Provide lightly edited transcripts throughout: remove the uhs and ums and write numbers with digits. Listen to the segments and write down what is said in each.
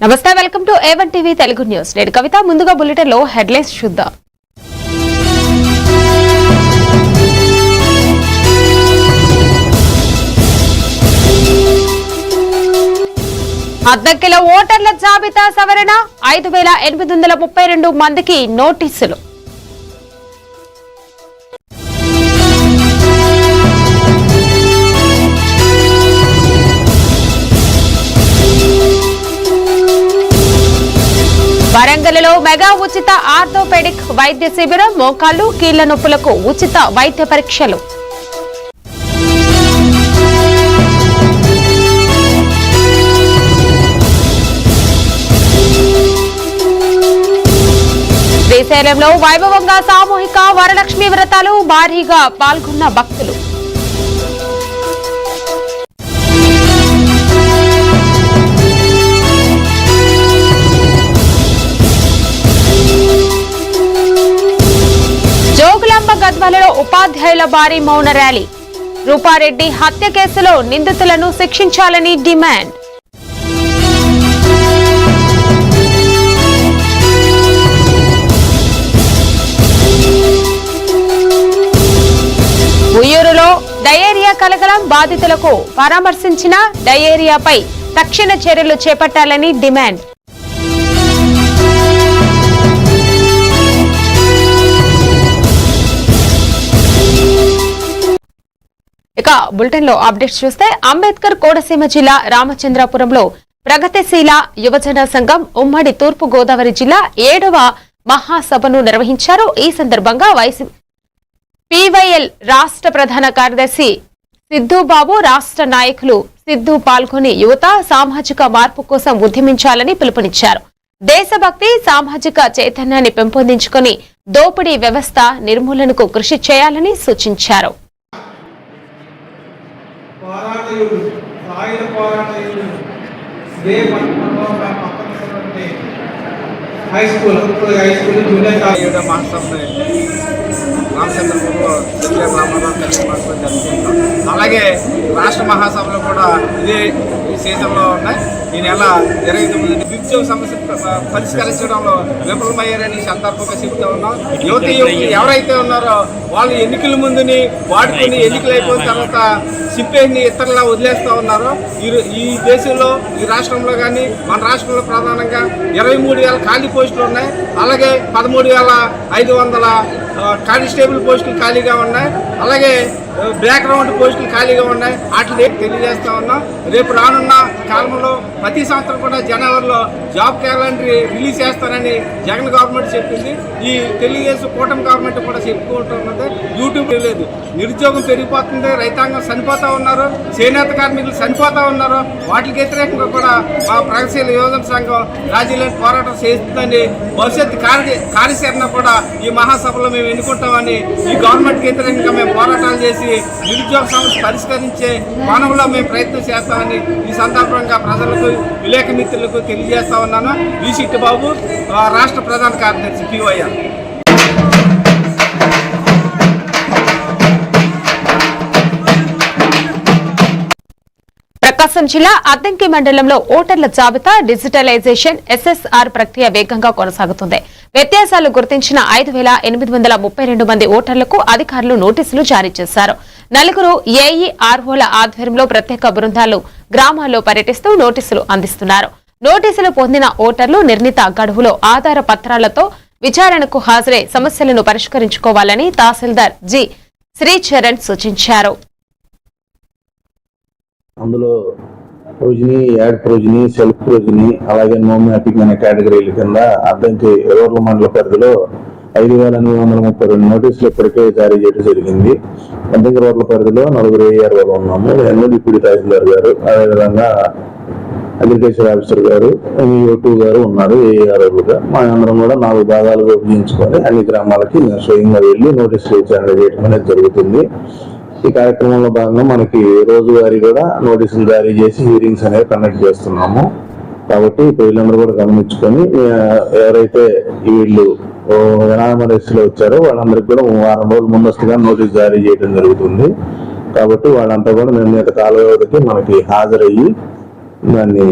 నమస్తే, welcome to A1 TV Telugu news. నేను కవిత. ముందుగా బులెటిన్ లో హెడ్లైన్స్ చూద్దాం. అద్దెకిల ఓటర్ల జాబితా సవరణ 5832 మందికి నోటీసులు. వరంగల్లో మెగా ఉచిత ఆర్థోపెడిక్ వైద్య శిబిరం. మోకాళ్లు కీళ్ల నొప్పులకు ఉచిత వైద్య పరీక్షలు. శ్రీశైలంలో వైభవంగా సామూహిక వరలక్ష్మి వ్రతాలు. భారీగా పాల్గొన్న భక్తులు. జోగులాంబ గద్వాలలో ఉపాధ్యాయుల భారీ మౌన ర్యాలీ. రూపారెడ్డి హత్య కేసులో నిందితులను శిక్షించాలని డిమాండ్. ఉయ్యూరులో డయేరియా కలకలం. బాధితులకు పరామర్శించిన డయేరియాపై తక్షణ చర్యలు చేపట్టాలని డిమాండ్. ఇక బులెటిన్ లో అప్డేట్స్ చూస్తే, అంబేద్కర్ కోనసీమ జిల్లా రామచంద్రాపురంలో ప్రగతిశీల యువజన సంఘం ఉమ్మడి తూర్పు గోదావరి జిల్లా 7వ మహాసభను నిర్వహించారు. ఈ సందర్భంగా PYL రాష్ట్ర ప్రధాన కార్యదర్శి సిద్ధుబాబు, రాష్ట్ర నాయకులు సిద్ధు పాల్గొని యువత సామాజిక మార్పు కోసం ఉద్యమించాలని పిలుపునిచ్చారు. దేశభక్తి, సామాజిక చైతన్యాన్ని పెంపొందించుకుని దోపిడీ వ్యవస్థ నిర్మూలనకు కృషి చేయాలని సూచించారు. అలాగే రాష్ట్ర మహాసభలో కూడా ఇదే ఈ సీజన్లో ఉన్నాయి. ఈ నెల 29 నిరుద్యోగ సమస్య పరిష్కరించడంలో విఫలమయ్యారని సందర్భంగా చెబుతూ ఉన్నాం. యువకులు ఎవరైతే ఉన్నారో వాళ్ళు ఎన్నికల ముందుని వాడుకొని ఎన్నికలు అయిపోయిన తర్వాత సిప్పేని ఇతరులా వదిలేస్తూ ఉన్నారు. ఈ దేశంలో, ఈ రాష్ట్రంలో కానీ మన రాష్ట్రంలో ప్రధానంగా 23,000 ఖాళీ పోస్టులు ఉన్నాయి. అలాగే 13,500 కానిస్టేబుల్ పోస్టులు ఖాళీగా ఉన్నాయి. అలాగే బ్యాక్గ్రౌండ్ పోస్టులు ఖాళీగా ఉన్నాయి. వాటిని తెలియజేస్తా ఉన్నాం. రేపు రానున్న కాలంలో ప్రతి సంవత్సరం కూడా జనవరిలో జాబ్ క్యాలెండర్ రిలీజ్ చేస్తారని జగన్ గవర్నమెంట్ చెప్పింది. ఈ తెలుగుదేశం కూటమి గవర్నమెంట్ కూడా చెప్పుకుంటున్నది. యూట్యూబ్ లేదు, నిరుద్యోగం పెరిగిపోతుంది, రైతాంగం చనిపోతూ ఉన్నారు, చేనేత కార్మికులు చనిపోతూ ఉన్నారు. వాటికి వ్యతిరేకంగా కూడా మా ప్రగతిశీల యువజన సంఘం రాజీలేని పోరాటం చేస్తుందని, భవిష్యత్తు కార్యాచరణ కూడా ఈ మహాసభలో మేము ఎన్నుకుంటామని, ఈ గవర్నమెంట్కి వ్యతిరేకంగా మేము పోరాటాలు చేసి నిరుద్యోగ సమస్య పరిష్కరించే కోణంలో మేము ప్రయత్నం చేస్తామని ఈ సందర్భంగా ప్రజలకు, విలేక మిత్రులకు తెలియజేస్తా ఉన్నాను. వి సిట్టిబాబు, రాష్ట్ర ప్రధాన కార్యదర్శి PYL. ప్రకాశం జిల్లా అద్దంకి మండలంలో ఓటర్ల జాబితా డిజిటలైజేషన్ SSR ప్రక్రియ వేగంగా కొనసాగుతుంది. వ్యత్యాసాలు గుర్తించిన 5832 మంది ఓటర్లకు అధికారులు నోటీసులు జారీ చేశారు. 4 AEROల ఆధ్వర్యంలో ప్రత్యేక బృందాలు గ్రామాల్లో పర్యటిస్తూ నోటీసులు అందిస్తున్నారు. నోటీసులు పొందిన ఓటర్లు నిర్ణీత గడువులో ఆధార పత్రాలతో విచారణకు హాజరై సమస్యలను పరిష్కరించుకోవాలని తహసీల్దార్ G. శ్రీచరణ్ సూచించారు. అందులో ప్రొజిని, యాడ్ ప్రొజిని, సెల్ఫ్ ప్రొజిని, అలాగే నో మ్యాపింగ్ అనే కేటగిరీల కింద అద్దంకి రూరల్ మండల పరిధిలో 5832 నోటీసులు ఇప్పటికే జారీ చేయడం జరిగింది. అద్దంకి రూరల్ పరిధిలో 4 AEROలు ఉన్నాము. డిప్యూటీ తహసీల్దార్ గారు, అదేవిధంగా అగ్రికల్చర్ ఆఫీసర్ గారు, EO2 గారు ఉన్నారు AEROలుగా. మా అందరం కూడా 4 భాగాలుగా విభజించుకొని అన్ని గ్రామాలకి స్వయంగా వెళ్ళి నోటీసులు విచారణ చేయడం అనేది జరుగుతుంది. ఈ కార్యక్రమంలో భాగంగా మనకి రోజువారీ కూడా నోటీసులు జారీ చేసి హీరింగ్స్ అనేవి కండక్ట్ చేస్తున్నాము. కాబట్టి వీళ్ళందరూ కూడా గమనించుకొని ఎవరైతే వీళ్ళు ఎనామరీస్లో వచ్చారో వాళ్ళందరికీ కూడా వారం రోజుల ముందస్తుగా నోటీస్ జారీ చేయడం జరుగుతుంది. కాబట్టి వాళ్ళంతా కూడా నిర్ణీత కాల వ్యవధికి మనకి హాజరయ్యి దాన్ని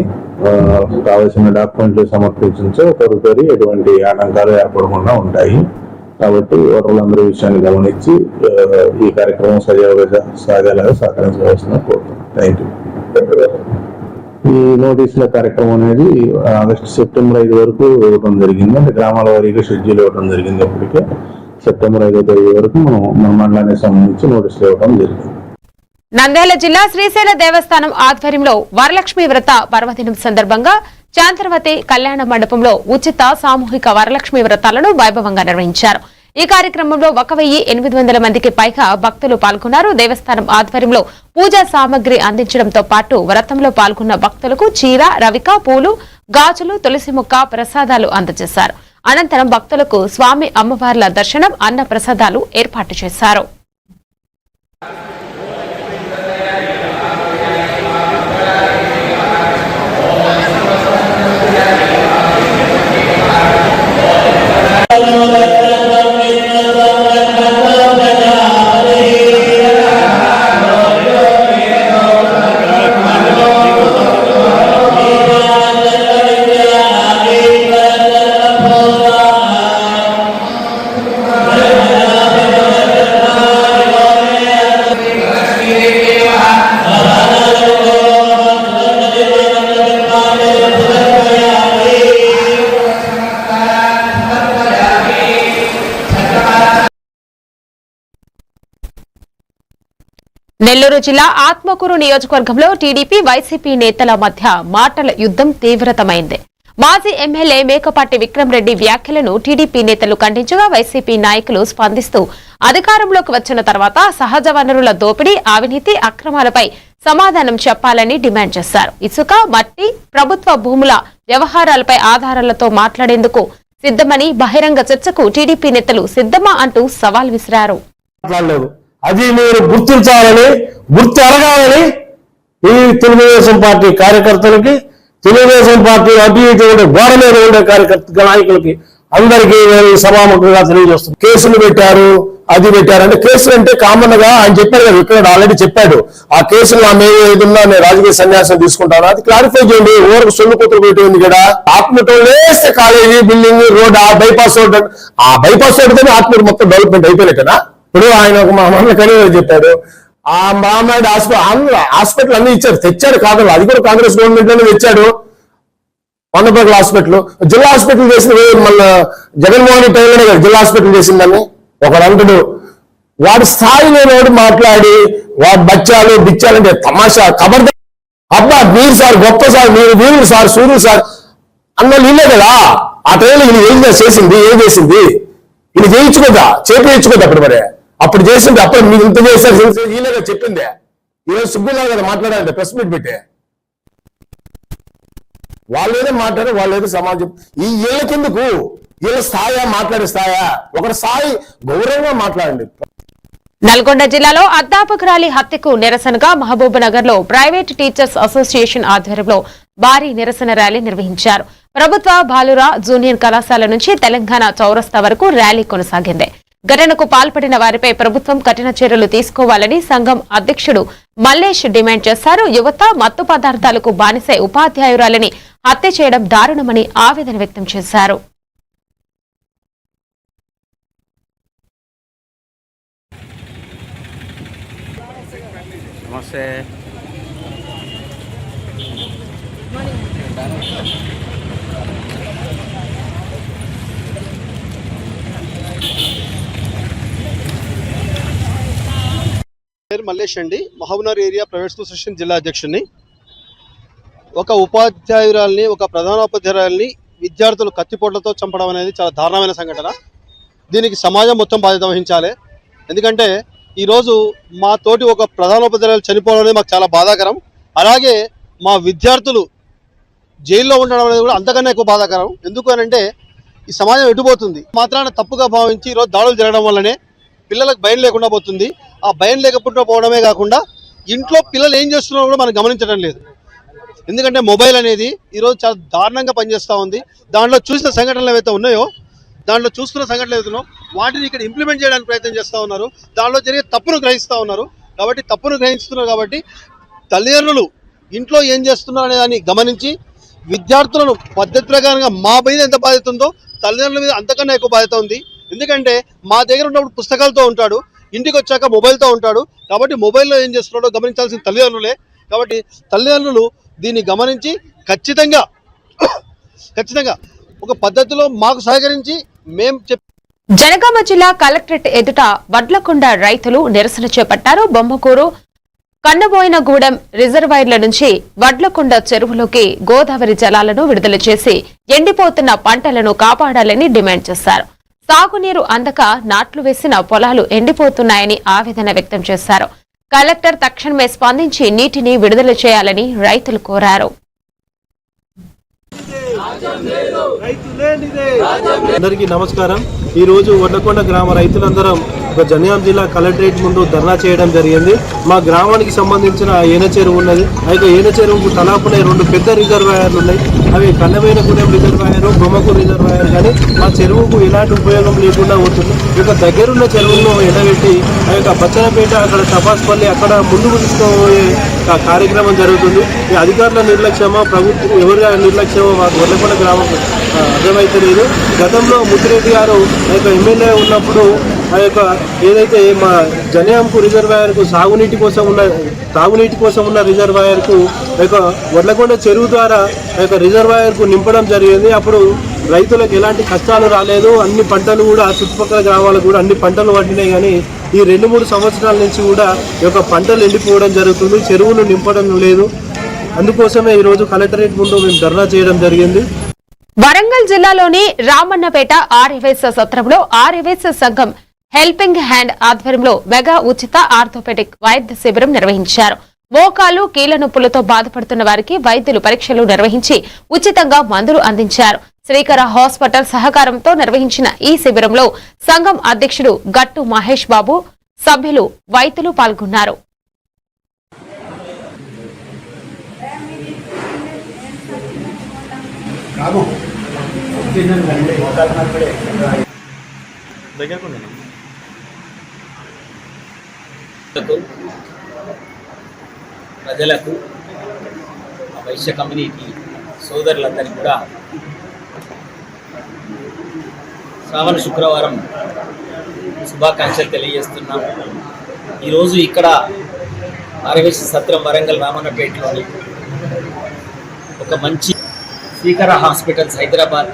కావాల్సిన డాక్యుమెంట్లు సమర్పించో తదుపరి ఎటువంటి ఆటంకాలు ఏర్పడకుండా ఉంటాయి. కాబట్టి ఓటర్లందరూ విషయాన్ని గమనించి ఈ కార్యక్రమం సజావుగా సాగేలాగా సహకరించవలసిన కోరుతున్నాను. Thank you. ఈ నోటీసుల కార్యక్రమం అనేది సెప్టెంబర్ 5 వరకు ఇవ్వడం జరిగింది. అంటే గ్రామాల వారీగా షెడ్యూల్ ఇవ్వడం జరిగింది. ఇప్పటికే సెప్టెంబర్ 5వ తేదీ వరకు మన మండలానికి సంబంధించి నోటీసులు ఇవ్వడం జరిగింది. నంద్యాల జిల్లా శ్రీశైల దేవస్థానం ఆధ్వర్యంలో వరలక్ష్మి వ్రత పర్వదినం సందర్భంగా చాంద్రవతి కళ్యాణ మండపంలో ఉచిత సామూహిక వరలక్ష్మి వ్రతాలను వైభవంగా నిర్వహించారు. ఈ కార్యక్రమంలో 1800 మందికి పైగా భక్తులు పాల్గొన్నారు. దేవస్థానం ఆధ్వర్యంలో పూజా సామగ్రి అందించడంతో పాటు వ్రతంలో పాల్గొన్న భక్తులకు చీర, రవిక, పూలు, గాజులు, తులసి మొక్క, ప్రసాదాలు అందజేశారు. అనంతరం భక్తులకు స్వామి అమ్మవార్ల దర్శనం, అన్న ప్రసాదాలు ఏర్పాటు చేశారు. నెల్లూరు జిల్లా ఆత్మకూరు నియోజకవర్గంలో టీడీపీ, వైసీపీ నేతల మధ్య మాటల యుద్ధం తీవ్రతమైంది. మాజీ ఎమ్మెల్యే మేకపాటి విక్రమ్ రెడ్డి వ్యాఖ్యలను టీడీపీ నేతలు ఖండించగా వైసీపీ నాయకులు స్పందిస్తూ అధికారంలోకి వచ్చిన తర్వాత సహజ వనరుల దోపిడీ, అవినీతి, అక్రమాలపై సమాధానం చెప్పాలని డిమాండ్ చేశారు. ఇసుక, మట్టి, ప్రభుత్వ భూముల వ్యవహారాలపై ఆధారాలతో మాట్లాడేందుకు సిద్ధమని, బహిరంగ చర్చకు టీడీపీ నేతలు సిద్ధమా అంటూ సవాల్ విసిరారు. అది మీరు గుర్తించాలని, గుర్తు అడగాలని ఈ తెలుగుదేశం పార్టీ కార్యకర్తలకి, తెలుగుదేశం పార్టీ అటు ఇటు ఉండే గోడ మీద ఉండే కార్యకర్త నాయకులకి అందరికీ నేను సభాముఖంగా తెలియజేస్తున్నాను. కేసులు పెట్టారు, అది పెట్టారంటే కేసులు అంటే కామన్ గా ఆయన చెప్పారు కదా, ఇక్కడ ఆల్రెడీ చెప్పాడు. ఆ కేసులు నా మీద ఏదన్నా నేను రాజకీయ సన్యాసం తీసుకుంటాను, అది క్లారిఫై చేయండి. ఊరకు సొల్లు కూతురు పెట్టింది కదా. ఆత్మతో వేస్తే కాలేజీ, బిల్డింగ్, రోడ్, ఆ బైపాస్ రోడ్, ఆ బైపాస్ రోడ్ ఆత్మీయ మొత్తం డెవలప్మెంట్ అయిపోయినట్టేనా? ఇప్పుడు ఆయన ఒక మహమ్మద్ కనీర్ చెప్పాడు, ఆ మహమ్మద్ హాస్పిటల్ అన్ని ఇచ్చారు, తెచ్చాడు కాదు, అది కూడా కాంగ్రెస్ గవర్నమెంట్ లోనే తెచ్చాడు. కొండపల్లి హాస్పిటల్, జిల్లా హాస్పిటల్ చేసిన మళ్ళీ జగన్మోహన్ రెడ్డి టైంలోనే కదా జిల్లా హాస్పిటల్ చేసిందని ఒకడు అంటుడు. వాడి స్థాయి లేనివాడు మాట్లాడి వాడి బచ్చాలు బిచ్చాలంటే తమాషా ఖబర్. అబ్బా మీరు సార్ గొప్ప సార్, మీరు వీరుడు సార్, సూర్యుడు సార్ అన్న నీళ్ళే కదా. ఆ టైంలో ఇది ఏం చేసింది, ఏం చేసింది, ఇది చేయించుకోదా, చేయించుకోద్దా. అప్పుడు చేసింది, అప్పుడు మీరు ఇంత చేశారు ఈయనగా చెప్పిందే. ఈరోజు సిగ్గులా కదా మాట్లాడాలంటే ప్రెస్ మీట్ పెట్టే. వాళ్ళు ఏదో మాట్లాడే, వాళ్ళు ఏదో సమాజం ఈ ఏళ్ళకెందుకు, వీళ్ళ స్థాయా, మాట్లాడే స్థాయా, ఒకటి స్థాయి గౌరవంగా మాట్లాడండి. నల్గొండ జిల్లాలో అధ్యాపకురాలి హత్యకు నిరసనగా మహబూబ్ నగర్ లో ప్రైవేట్ టీచర్స్ అసోసియేషన్ ఆధ్వర్యంలో భారీ నిరసన ర్యాలీ నిర్వహించారు. ప్రభుత్వ బాలుర జూనియర్ కళాశాల నుంచి తెలంగాణ చౌరస్తా వరకు ర్యాలీ కొనసాగింది. ఘటనకు పాల్పడిన వారిపై ప్రభుత్వం కఠిన చర్యలు తీసుకోవాలని సంఘం అధ్యక్షుడు మల్లేష్ డిమాండ్ చేశారు. యువత మత్తు పదార్థాలకు బానిసై ఉపాధ్యాయురాలిని హత్య చేయడం దారుణమని ఆవేదన వ్యక్తం చేశారు. మల్లేష్ అండి, Mahabubnagar area private school association జిల్లా అధ్యక్షుడిని. ఒక ఉపాధ్యాయురాల్ని, ఒక ప్రధానోపాధ్యాయురాల్ని విద్యార్థులు కత్తిపోట్లతో చంపడం అనేది చాలా దారుణమైన సంఘటన. దీనికి సమాజం మొత్తం బాధ్యత వహించాలి. ఎందుకంటే ఈరోజు మా తోటి ఒక ప్రధానోపాధ్యాయులు చనిపోవడం అనేది మాకు చాలా బాధాకరం. అలాగే మా విద్యార్థులు జైల్లో ఉండడం అనేది కూడా అంతకన్నా ఎక్కువ బాధాకరం. ఎందుకు అనంటే ఈ సమాజం ఎటుపోతుంది మాత్రాన తప్పుగా భావించి ఈరోజు దాడులు జరగడం వల్లనే పిల్లలకు భయం లేకుండా పోతుంది. ఆ భయం లేకుండా పోవడమే కాకుండా ఇంట్లో పిల్లలు ఏం చేస్తున్నారో కూడా మనం గమనించడం లేదు. ఎందుకంటే మొబైల్ అనేది ఈరోజు చాలా దారుణంగా పనిచేస్తూ ఉంది. దాంట్లో చూసిన సంఘటనలు ఏవైతే ఉన్నాయో, దాంట్లో చూస్తున్న సంఘటనలు ఏవైతే ఉన్నాయో వాటిని ఇక్కడ ఇంప్లిమెంట్ చేయడానికి ప్రయత్నం చేస్తూ ఉన్నారు. దాంట్లో జరిగే తప్పును గ్రహిస్తూ ఉన్నారు. కాబట్టి తప్పును గ్రహిస్తున్నారు కాబట్టి తల్లిదండ్రులు ఇంట్లో ఏం చేస్తున్నారు అనే దాన్ని గమనించి విద్యార్థులను పద్ధతి ప్రకారంగా మా మీద ఎంత బాధ్యత ఉందో తల్లిదండ్రుల మీద అంతకన్నా ఎక్కువ బాధ్యత ఉంది. ఎందుకంటే మా దగ్గర ఉన్నప్పుడు పుస్తకాలతో ఉంటాడు, ఇంటికి వచ్చాక మొబైల్తో ఉంటాడు. కాబట్టి మొబైల్లో ఏం చేస్తున్నాడో గమనించాల్సిన తల్లిదండ్రులే. కాబట్టి తల్లిదండ్రులు దీన్ని గమనించి ఖచ్చితంగా ఒక పద్ధతిలో మాకు సహకరించి మేము జనగామ జిల్లా కలెక్టరేట్ ఎదుట వడ్లకొండ రైతులు నిరసన చేపట్టారు. బొమ్మకూరు కన్నబోయినగూడెం రిజర్వాయర్ల నుంచి వడ్లకొండ చెరువులోకి గోదావరి జలాలను విడుదల చేసి ఎండిపోతున్న పంటలను కాపాడాలని డిమాండ్ చేశారు. సాగునీరు అందక నాట్లు వేసిన పొలాలు ఎండిపోతున్నాయని ఆవేదన వ్యక్తం చేశారు. కలెక్టర్ తక్షణమే స్పందించి నీటిని విడుదల చేయాలని రైతులు కోరారు. అందరికీ నమస్కారం. ఈ రోజు వడ్లకొండ గ్రామ రైతులందరం జనగాం జిల్లా కలెక్టరేట్ ముందు ధర్నా చేయడం జరిగింది. మా గ్రామానికి సంబంధించిన ఏన చెరువు ఉన్నది. అయితే ఏన చెరువుకు తలాపునే 2 పెద్ద రిజర్వాయర్లు ఉన్నాయి. అవి కన్నబోయినగూడెం రిజర్వాయర్, బొమ్మకూరు రిజర్వాయర్. కానీ మా చెరువుకు ఎలాంటి ఉపయోగం లేకుండా అవుతుంది. ఇక దగ్గరున్న చెరువులను ఎండబెట్టి ఆ యొక్క బచ్చనపేట, అక్కడ తపాస్పల్లి, అక్కడ ముందుకు తీసుకుపోయే కార్యక్రమం జరుగుతుంది. ఈ అధికారుల నిర్లక్ష్యమో ప్రభుత్వం ఎవరి నిర్లక్ష్యమో మాకు వడ్లకొండ గ్రామం అర్థమైతే లేదు. గతంలో ముత్తిరెడ్డి గారు ఆ యొక్క ఎమ్మెల్యే ఉన్నప్పుడు ఆ యొక్క ఏదైతే మా జనగాంకు రిజర్వాయర్కు తాగునీటి కోసం ఉన్న రిజర్వాయర్కు యొక్క వడ్లకొండ చెరువు ద్వారా ఆ యొక్క రిజర్వాయర్కు నింపడం జరిగింది. అప్పుడు రైతులకు ఎలాంటి కష్టాలు రాలేదు. అన్ని పంటలు కూడా చుట్టుపక్కల గ్రామాలకు కూడా అన్ని పంటలు పండినాయి. కానీ ఈ 2-3 సంవత్సరాల నుంచి కూడా ఈ యొక్క పంటలు ఎండిపోవడం జరుగుతుంది, చెరువులు నింపడం లేదు. అందుకోసమే ఈరోజు కలెక్టరేట్ ముందు మేము ధర్నా చేయడం జరిగింది. వరంగల్ జిల్లాలోని రామన్నపేట ఆర్యవైశ్య సత్రంలో ఆర్యవైశ్య సంఘం హెల్పింగ్ హ్యాండ్ ఆధ్వర్యంలో మెగా ఉచిత ఆర్థోపెడిక్ వైద్య శిబిరం నిర్వహించారు. మోకాలు కీళ్ల నొప్పులతో బాధపడుతున్న వారికి వైద్యులు పరీక్షలు నిర్వహించి ఉచితంగా మందులు అందించారు. శ్రీకర హాస్పిటల్ సహకారంతో నిర్వహించిన ఈ శిబిరంలో సంఘం అధ్యక్షుడు గట్టు మహేష్ బాబు, సభ్యులు, వైద్యులు పాల్గొన్నారు. ప్రజలకు వైశ్య కమ్యూనిటీ సోదరులందరికీ కూడా శ్రావణ శుక్రవారం శుభాకాంక్షలు తెలియజేస్తున్నాం. ఈరోజు ఇక్కడ ఆర్యవైశ్య సత్రం వరంగల్ రామన్నపేటలోని ఒక మంచి శ్రీకర హాస్పిటల్స్ హైదరాబాద్,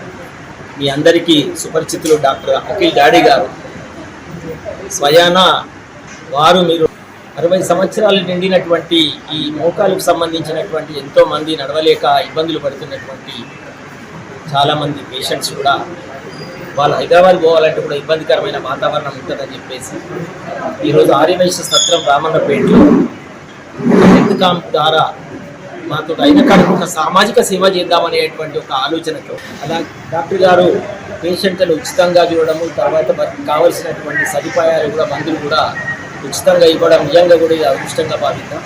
మీ అందరికీ సుపరిచితులు డాక్టర్ అఖిల్ డాడీ గారు స్వయాన వారు మీరు 60 సంవత్సరాలు నిండినటువంటి ఈ మోకాలకు సంబంధించినటువంటి ఎంతోమంది నడవలేక ఇబ్బందులు పడుతున్నటువంటి చాలామంది పేషెంట్స్ కూడా వాళ్ళు హైదరాబాద్ పోవాలంటే కూడా ఇబ్బందికరమైన వాతావరణం ఉంటుందని చెప్పేసి ఈరోజు ఆర్యవైశ్య సత్రం రామన్నపేటలో హెల్త్ క్యాంప్ ద్వారా మాతో అయిన కాడికి ఒక సామాజిక సేవ చేద్దామనేటువంటి ఒక ఆలోచనతో అలా డాక్టర్ గారు పేషెంట్లను ఉచితంగా చూడడము, తర్వాత కావలసినటువంటి సదుపాయాలు కూడా మందులు కూడా ఉచితంగా ఇవ్వడం నిజంగా కూడా అదృష్టంగా భావిద్దాం.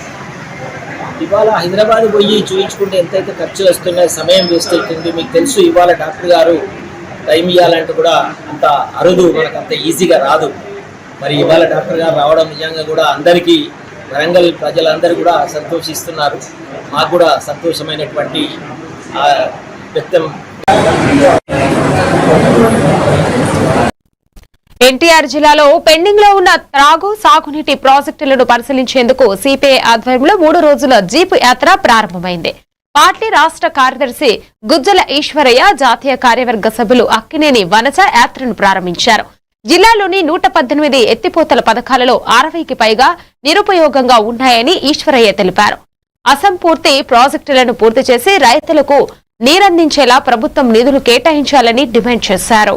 ఇవాళ హైదరాబాద్ పోయి చూయించుకుంటే ఎంతైతే ఖర్చు వస్తున్నాయి, సమయం వేస్ట్ అవుతుంది. మీకు తెలుసు ఇవాళ డాక్టర్ గారు టైం ఇవ్వాలంటే కూడా అంత అరుదు, మనకు అంత ఈజీగా రాదు. మరి ఇవాళ డాక్టర్ గారు రావడం నిజంగా కూడా అందరికీ వరంగల్ ప్రజలందరూ కూడా సంతోషిస్తున్నారు. మాకు కూడా సంతోషమైనటువంటి వ్యక్తం. ఎన్టీఆర్ జిల్లాలో పెండింగ్ లో ఉన్న త్రాగు సాగునీటి ప్రాజెక్టులను పరిశీలించేందుకు సిపిఐ ఆధ్వర్యంలో 3 రోజుల జీపు యాత్ర ప్రారంభమైంది. పార్టీ రాష్ట్ర కార్యదర్శి గుజ్జల ఈశ్వరయ్య, జాతీయ కార్యవర్గ సభ్యులు అక్కినేని వనజ యాత్రను ప్రారంభించారు. జిల్లాలోని 118 ఎత్తిపోతల పథకాలలో 60కి పైగా నిరుపయోగంగా ఉన్నాయని ఈశ్వరయ్య తెలిపారు. అసంపూర్తి ప్రాజెక్టులను పూర్తి చేసి రైతులకు నీరందించేలా ప్రభుత్వం నిధులు కేటాయించాలని డిమాండ్ చేశారు.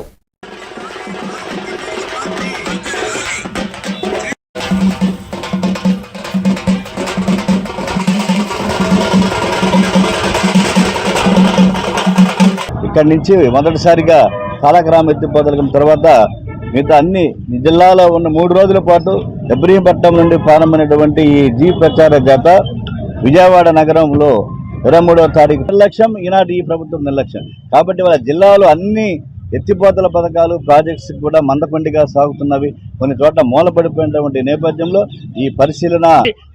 ఇక్కడి నుంచి మొదటిసారిగా కాలగ్రామ ఎత్తిపోతల తర్వాత మిగతా అన్ని జిల్లాలో ఉన్న 3 రోజుల పాటు ఇబ్రహీంపట్నం నుండి ప్రారంభమైనటువంటి ఈ జీప్ ప్రచార జాత విజయవాడ నగరంలో 23వ తారీఖు నిర్లక్ష్యం, ఈనాటి ఈ ప్రభుత్వం నిర్లక్ష్యం. కాబట్టి వాళ్ళ జిల్లాలో అన్ని ఎత్తిపోతల పథకాలు ప్రాజెక్ట్స్ కూడా మందకొండిగా సాగుతున్నవి. కొన్ని చోట్ల మూలపడిపోయినటువంటి నేపథ్యంలో ఈ పరిశీలన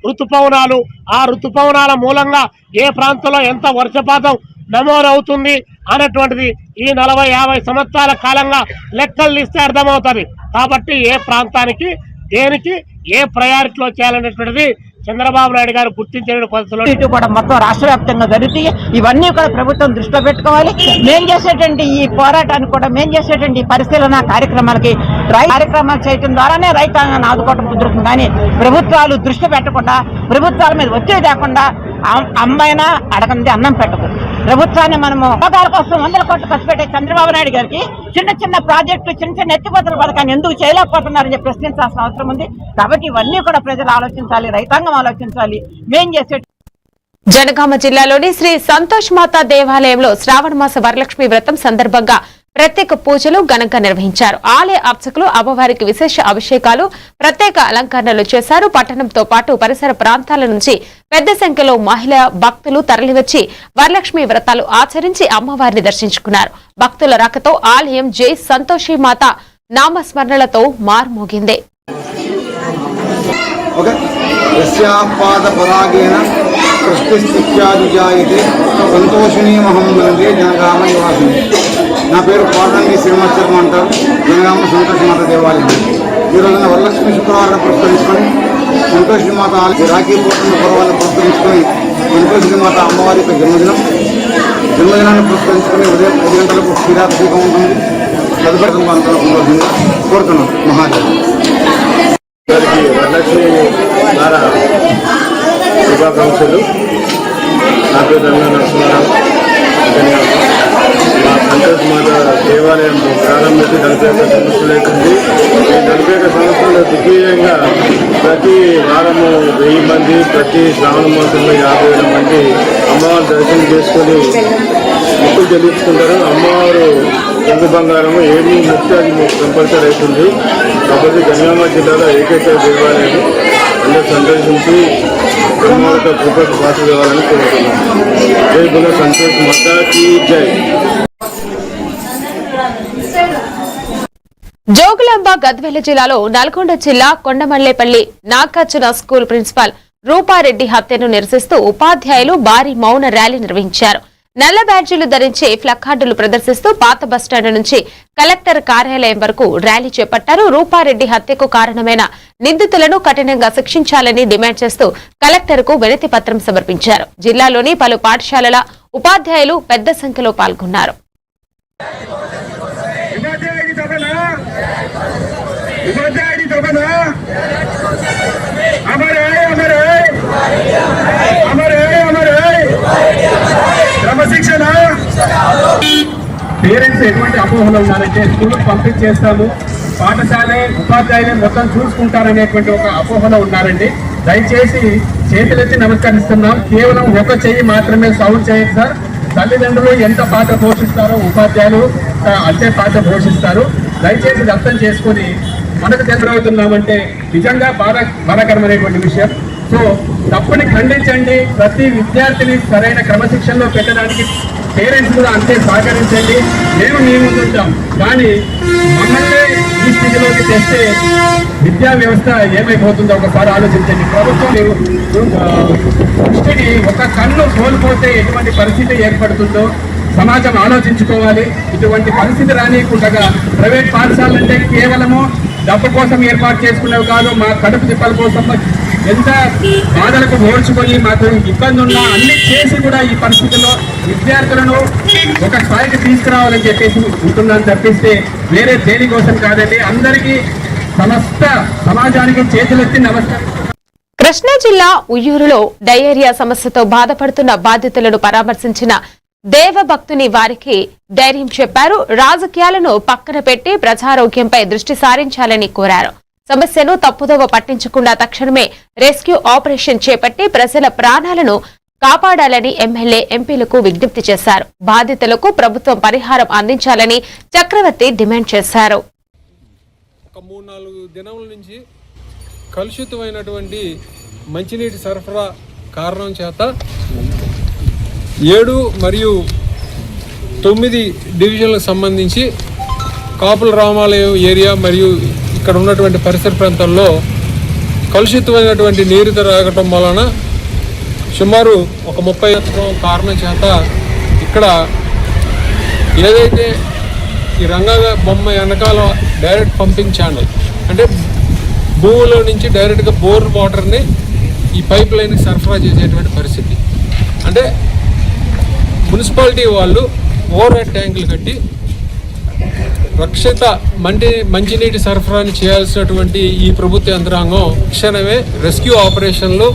ఋతుపవనాలు, ఆ ఋతుపవనాల మూలంగా ఏ ప్రాంతంలో ఎంత వర్షపాతం నమోదవుతుంది అన్నటువంటిది ఈ 40-50 సంవత్సరాల కాలంగా లెక్కలు ఇస్తే అర్థమవుతుంది. కాబట్టి ఏ ప్రాంతానికి దేనికి ఏ ప్రయారిటీలో చేయాలనేటువంటిది చంద్రబాబు నాయుడు గారు గుర్తించిన పద్ధతిలో ఇటు కూడా మొత్తం రాష్ట్ర వ్యాప్తంగా జరుగుతాయి. ఇవన్నీ కూడా ప్రభుత్వం దృష్టిలో పెట్టుకోవాలి. మేం చేసేటువంటి ఈ పోరాటాన్ని కూడా మేం చేసేటువంటి ఈ పరిశీలన కార్యక్రమాలు చేయడం ద్వారానే రైతాంగాన్ని ఆదుకోవడం కుదురుతుంది. కానీ ప్రభుత్వాలు దృష్టి పెట్టకుండా, ప్రభుత్వాల మీద ఒత్తిడి లేకుండా అమ్మైనా అడగంది అన్నం పెట్టదు. ప్రభుత్వాన్ని మనము ఉపకార కోసం 100 కోట్లు ఖర్చు పెట్టే చంద్రబాబు నాయుడు గారికి చిన్న ప్రాజెక్టులు, చిన్న ఎత్తిపోతల పథకాన్ని ఎందుకు చేయలేకపోతున్నారని చెప్పి ప్రశ్నించాల్సిన అవసరం ఉంది. కాబట్టి ఇవన్నీ కూడా ప్రజలు ఆలోచించాలి, రైతాంగం ఆలోచించాలి. మేం చేసే జనగామ జిల్లాలోని శ్రీ సంతోష్ మాతా దేవాలయంలో శ్రావణ మాస వరలక్ష్మి వ్రతం సందర్భంగా ప్రత్యేక పూజలు ఘనంగా నిర్వహించారు. ఆలయ అర్చకులు అమ్మవారికి విశేష అభిషేకాలు, ప్రత్యేక అలంకరణలు చేశారు. పట్టణంతో పాటు పరిసర ప్రాంతాల నుంచి పెద్ద సంఖ్యలో మహిళా భక్తులు తరలివచ్చి వరలక్ష్మి వ్రతాలు ఆచరించి అమ్మవారిని దర్శించుకున్నారు. భక్తుల రాకతో ఆలయం జై సంతోషి మాత నామస్మరణలతో మార్మోగింది. సంతోషిణీమహం వందే జనగామ నివాసిని. నా పేరు కోటంగి శ్రీనివాస్ శర్మ అంటారు. జనగామ సంతోషి మాత దేవాలయం. ఈ రోజున వరలక్ష్మి శుక్రవారం పురస్కరించుకొని సంతోషి మాత రాఖీ పూర్ణ పర్వాన్ని పురస్కరించుకొని సంతోషి మాత అమ్మవారి యొక్క జన్మదినాన్ని పురస్కరించుకొని ఉదయం 10 గంటలకు క్షీరాభిషేకం ఉంటుంది. తదుపరి కోరుతున్నాం మహాదేవ్. వరలక్ష్మి ద్వారా శుభాకాంక్షలు. నా పేరు రంగా నరసింహారావు. మా సంతోష్ మాత దేవాలయం ప్రారంభించి 41 సంవత్సరాలు అవుతుంది. ఈ 41 సంవత్సరాలు దిగ్విజయంగా ప్రతి వారము 1000 మంది, ప్రతి శ్రావణ మాసంలో 50,000 మంది అమ్మవారి దర్శనం చేసుకొని మొక్కులు చెల్లించుకుంటారు. అమ్మవారు కొంగు బంగారము ఏమి ముక్తి అది కంపల్సరీ అవుతుంది. కాబట్టి జనగామ జిల్లాలో ఏకైక దేవాలయం అందరూ సందర్శించి అమ్మవారితో కృపకు పాత్ర కావాలని కోరుతున్నాను. జై గుణ సంతోష్ మాతాకి జై. జోగులాంబ గద్వాల జిల్లాలో నల్గొండ జిల్లా కొండమల్లేపల్లి నాగార్జున స్కూల్ ప్రిన్సిపాల్ రూపారెడ్డి హత్యను నిరసిస్తూ ఉపాధ్యాయులు భారీ మౌన ర్యాలీ నిర్వహించారు. నల్ల బ్యాడ్జీలు ధరించి ప్లకార్డులు ప్రదర్శిస్తూ పాత బస్టాండ్ నుంచి కలెక్టర్ కార్యాలయం వరకు ర్యాలీ చేపట్టారు. రూపారెడ్డి హత్యకు కారణమైన నిందితులను కఠినంగా శిక్షించాలని డిమాండ్ చేస్తూ కలెక్టర్ కు వినతి పత్రం సమర్పించారు. జిల్లాలోని పలు పాఠశాలల ఉపాధ్యాయులు పెద్ద సంఖ్యలో పాల్గొన్నారు. పేరెంట్స్ ఎటువంటి అపోహలు ఉన్నారంటే స్కూల్ పంపించేస్తాము, పాఠశాల ఉపాధ్యాయులు మొత్తం చూసుకుంటారనేటువంటి ఒక అపోహలో ఉన్నారండి. దయచేసి చేతులెత్తి నమస్కరిస్తున్నాం. కేవలం ఒక చెయ్యి మాత్రమే సౌండ్ చేయండి సార్. తల్లిదండ్రులు ఎంత పాత్ర పోషిస్తారో ఉపాధ్యాయులు అంతే పాత్ర పోషిస్తారు. దయచేసి అర్థం చేసుకొని మనకు ఎదురవుతున్నామంటే నిజంగా బాధాకరమైనటువంటి విషయం. సో తప్పని ఖండించండి. ప్రతి విద్యార్థిని సరైన క్రమశిక్షణలో పెట్టడానికి పేరెంట్స్ కూడా అంతే సహకరించండి. మేము మీ ముందుంటాం. కానీ మమ్మల్ని ఈ స్థితిలోకి తెస్తే విద్యా వ్యవస్థ ఏమైపోతుందో ఒకసారి ఆలోచించండి. ప్రభుత్వం దృష్టిని ఒక కన్ను కోల్పోతే ఎటువంటి పరిస్థితి ఏర్పడుతుందో సమాజం ఆలోచించుకోవాలి. ఇటువంటి పరిస్థితి రానియకుండా ప్రైవేట్ పాఠశాలలు అంటే కేవలము డబ్బు కోసం ఏర్పాటు చేసుకునేవి కాదు, మా కడుపు తిప్పల కోసం ఎంత బాధలకు ఓడ్చుకొని మాకు ఇబ్బంది ఉన్నా అన్ని చేసి కూడా ఈ పరిస్థితుల్లో విద్యార్థులను ఒక స్థాయికి తీసుకురావాలని చెప్పేసి ఉంటుందని తప్పిస్తే వేరే దేనికోసం కాదండి. అందరికీ సమస్త సమాజానికి చేతులెత్తి నమస్కరిస్తున్నాం. కృష్ణా జిల్లా ఉయ్యూరులో డయేరియా సమస్యతో బాధపడుతున్న బాధితులను పరామర్శించిన దేవభక్తుని వారికి ధైర్యం చెప్పారు. రాజకీయాలను పక్కన పెట్టి ప్రజారోగ్యంపై దృష్టి సారించాలని కోరారు. సమస్యను తప్పుదోవ పట్టించకుండా తక్షణమే రెస్క్యూ ఆపరేషన్ చేపట్టి ప్రజల ప్రాణాలను కాపాడాలని ఎమ్మెల్యే ఎంపీలకు విజ్ఞప్తి చేశారు. బాధితులకు ప్రభుత్వం పరిహారం అందించాలని చక్రవర్తి డిమాండ్ చేశారు. ఒక 3-4 దినముల నుంచి కలుషితమైనటువంటి మంచినీటి సరఫరా కారణం చేత 7 మరియు 9 డివిజన్లకు సంబంధించి కాపుల రామాలయం ఏరియా మరియు ఇక్కడ ఉన్నటువంటి పరిసర ప్రాంతాల్లో కలుషితమైనటువంటి నీరు తాగటం వలన సుమారు ఒక 30 కారణం చేత ఇక్కడ ఏదైతే ఈ రంగా బొమ్మ వెనకాల డైరెక్ట్ పంపింగ్ ఛానల్ అంటే భూమిలో నుంచి డైరెక్ట్గా బోర్ వాటర్ని ఈ పైప్ లైన్కి సరఫరా చేసేటువంటి పరిస్థితి. అంటే మున్సిపాలిటీ వాళ్ళు ఓవర్ హెడ్ ట్యాంకులు కట్టి రక్షిత మంచినీటి సరఫరాని చేయాల్సినటువంటి ఈ ప్రభుత్వ యంత్రాంగం క్షణమే రెస్క్యూ ఆపరేషన్లు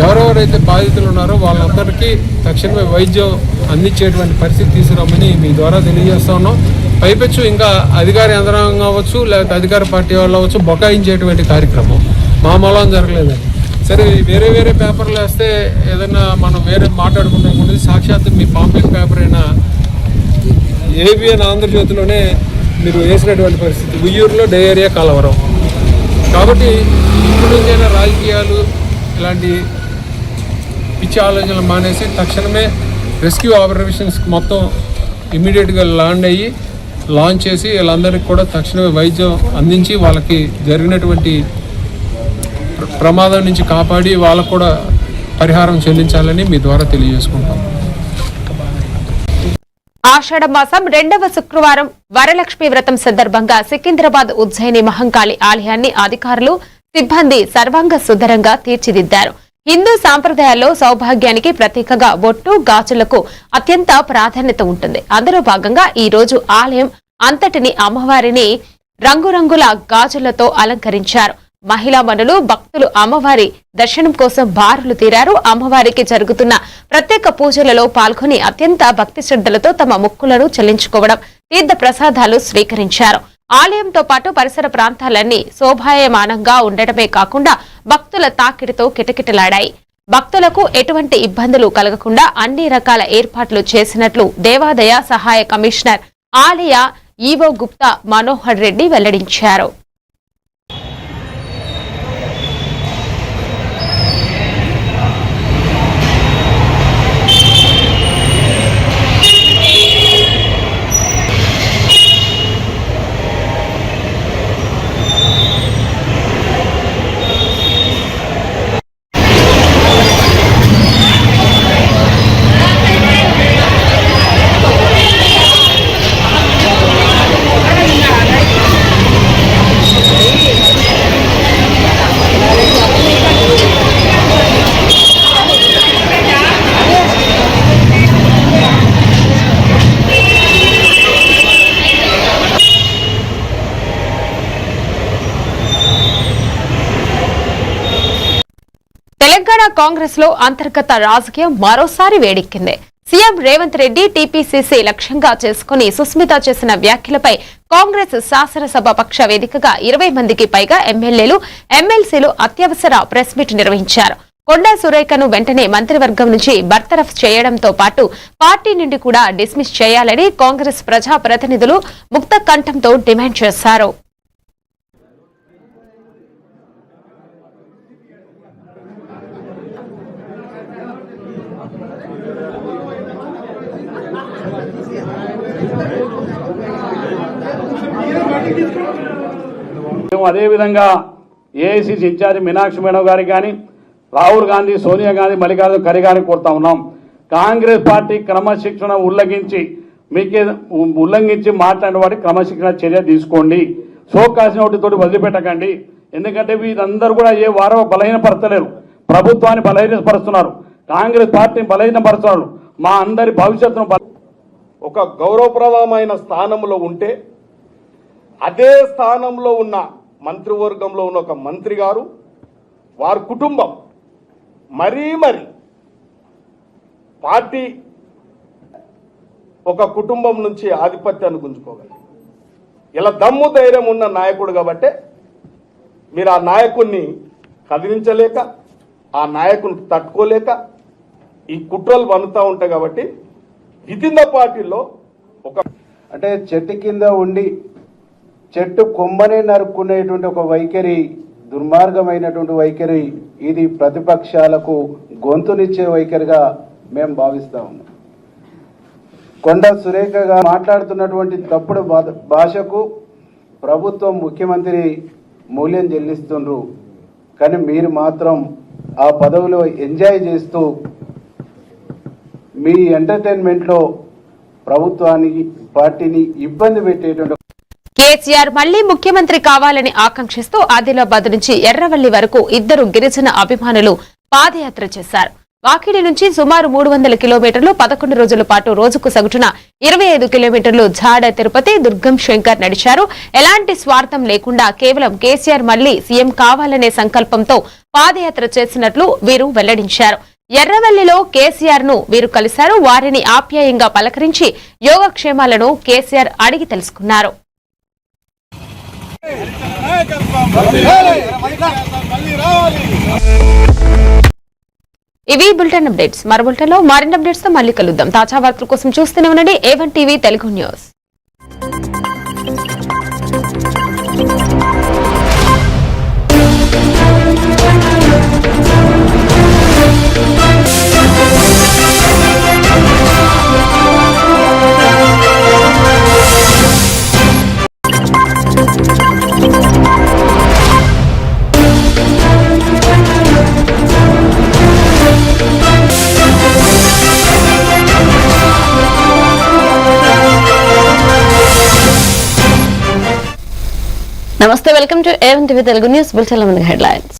ఎవరెవరైతే బాధితులు ఉన్నారో వాళ్ళందరికీ తక్షణమే వైద్యం అందించేటువంటి పరిస్థితి తీసుకురామని మీ ద్వారా తెలియజేస్తా ఉన్నాం. పైపెచ్చు ఇంకా అధికార యంత్రాంగం కావచ్చు లేకపోతే అధికార పార్టీ వాళ్ళు అవ్వచ్చు బొకాయించేటువంటి కార్యక్రమం మామూలం జరగలేదండి. సరే వేరే వేరే పేపర్లు వేస్తే ఏదైనా మనం వేరే మాట్లాడుకుంటే సాక్షాత్తు మీ పాంప్లెట్ పేపర్ అయినా ఏబిఎన్ ఆంధ్రజ్యోతిలోనే మీరు వేసినటువంటి పరిస్థితి ఉయ్యూరులో డయేరియా కలవరం. కాబట్టి ఇప్పటి నుంచైనా రాజకీయాలు ఇలాంటి పిచ్చి ఆలోచనలు మానేసి తక్షణమే రెస్క్యూ ఆపరేషన్స్ మొత్తం ఇమీడియట్గా లాంచ్ చేసి వీళ్ళందరికీ కూడా తక్షణమే వైద్యం అందించి వాళ్ళకి జరిగినటువంటి ప్రమాదం నుంచి కాపాడి వాళ్ళకు కూడా పరిహారం చెల్లించాలని మీ ద్వారా తెలియజేసుకుంటాం. ఆషాఢ మాసం 2వ శుక్రవారం వరలక్ష్మి వ్రతం సందర్భంగా సికింద్రాబాద్ ఉజ్జయిని మహంకాళి ఆలయాన్ని అధికారులు సిబ్బంది సర్వాంగ సుందరంగా తీర్చిదిద్దారు. హిందూ సాంప్రదాయాల్లో సౌభాగ్యానికి ప్రతీకగా బొట్టు గాజులకు అత్యంత ప్రాధాన్యత ఉంటుంది. అందులో భాగంగా ఈ రోజు ఆలయం అంతటిని అమ్మవారిని రంగురంగుల గాజులతో అలంకరించారు. మహిళా మనులు భక్తులు అమ్మవారి దర్శనం కోసం బారులు తీరారు. అమ్మవారికి జరుగుతున్న ప్రత్యేక పూజలలో పాల్గొని అత్యంత భక్తి శ్రద్ధలతో తమ మొక్కులను చెల్లించుకోవడం తీర్థ ప్రసాదాలు స్వీకరించారు. ఆలయంతో పాటు పరిసర ప్రాంతాలన్నీ శోభాయమానంగా ఉండటమే కాకుండా భక్తుల తాకిడితో కిటకిటలాడాయి. భక్తులకు ఎటువంటి ఇబ్బందులు కలగకుండా అన్ని రకాల ఏర్పాట్లు చేసినట్లు దేవాదాయ సహాయ కమిషనర్ ఆలయ ఈవో గుప్తా మనోహర్ రెడ్డి వెల్లడించారు. తెలంగాణ కాంగ్రెస్ లో అంతర్గత రాజకీయం మరోసారి వేడెక్కింది. సీఎం రేవంత్ రెడ్డి టీపీసీసీ లక్ష్యంగా చేసుకుని సుస్మిత చేసిన వ్యాఖ్యలపై కాంగ్రెస్ శాసనసభ పక్ష వేదికగా 20 మందికి పైగా ఎమ్మెల్యేలు ఎమ్మెల్సీలు అత్యవసర ప్రెస్ మీట్ నిర్వహించారు. కొండా సురేఖను వెంటనే మంత్రివర్గం నుంచి బర్తరఫ్ చేయడంతో పాటు పార్టీ నుండి కూడా డిస్మిస్ చేయాలని కాంగ్రెస్ ప్రజా ప్రతినిధులు ముక్త కంఠంతో డిమాండ్ చేశారు. అదేవిధంగా ఏఐసీసీ ఇన్ఛార్జి మీనాక్షి మేడం గారికి కానీ రాహుల్ గాంధీ సోనియా గాంధీ మల్లికార్జున ఖర్గే గారిని కోరుతా ఉన్నాం. కాంగ్రెస్ పార్టీ క్రమశిక్షణ ఉల్లంఘించి మాట్లాడిన వాటి క్రమశిక్షణ చర్య తీసుకోండి. సోకాసిన వాటితోటి వదిలిపెట్టకండి. ఎందుకంటే వీరందరూ కూడా ఏ వారో బలహీనపరచలేరు. ప్రభుత్వాన్ని బలహీనపరుస్తున్నారు, కాంగ్రెస్ పార్టీని బలహీనపరుస్తున్నారు. మా అందరి భవిష్యత్తును ఒక గౌరవప్రదమైన స్థానంలో ఉంటే అదే స్థానంలో ఉన్న మంత్రివర్గంలో ఉన్న ఒక మంత్రి గారు వారి కుటుంబం మరీ పార్టీ ఒక కుటుంబం నుంచి ఆధిపత్యాన్ని గుంజుకోగలరు. ఇలా దమ్ము ధైర్యం ఉన్న నాయకుడు కాబట్టే మీరు ఆ నాయకుడిని కదిలించలేక, ఆ నాయకుని తట్టుకోలేక ఈ కుట్రలు వనుతూ ఉంటాయి. కాబట్టి వితిన్ ద పార్టీలో అంటే చెట్టు కింద ఉండి చెట్టు కొమ్మనే నరుక్కునేటువంటి ఒక వైఖరి, దుర్మార్గమైనటువంటి వైఖరి, ఇది ప్రతిపక్షాలకు గొంతునిచ్చే వైఖరిగా మేము భావిస్తా ఉన్నాం. కొండా సురేఖగా మాట్లాడుతున్నటువంటి తప్పుడు భాషకు ప్రభుత్వం, ముఖ్యమంత్రి మూల్యం చెల్లిస్తుండ్రు. కానీ మీరు మాత్రం ఆ పదవిలో ఎంజాయ్ చేస్తూ మీ ఎంటర్టైన్మెంట్లో ప్రభుత్వానికి పార్టీని ఇబ్బంది పెట్టేటువంటి కేసీఆర్ మళ్లీ ముఖ్యమంత్రి కావాలని ఆకాంక్షిస్తూ ఆదిలాబాద్ నుంచి ఎర్రవల్లి వరకు ఇద్దరు గిరిజన అభిమానులు పాదయాత్ర చేశారు. వాకిడి నుంచి సుమారు 300 కిలోమీటర్లు 11 రోజుల పాటు రోజుకు సగటున 25 కిలోమీటర్లు ఝాడ తిరుపతి దుర్గం శంకర్ నడిచారు. ఎలాంటి స్వార్థం లేకుండా కేవలం కేసీఆర్ మళ్లీ సీఎం కావాలనే సంకల్పంతో పాదయాత్ర చేసినట్లు వీరు వెల్లడించారు. ఎర్రవల్లిలో కేసీఆర్ ను వీరు కలిశారు. వారిని ఆప్యాయంగా పలకరించి యోగక్షేమాలను కేసీఆర్ అడిగి తెలుసుకున్నారు. ఇవి బులెటిన్ అప్డేట్స్. మరో బులెటిన్ లో మరిన్ని అప్డేట్స్ తో మళ్ళీ కలుద్దాం. తాజా వార్తల కోసం చూస్తూనే ఉండండి A1 టీవీ తెలుగు న్యూస్. నమస్తే, welcome to A1 TV Telugu news. Bulletin headlines.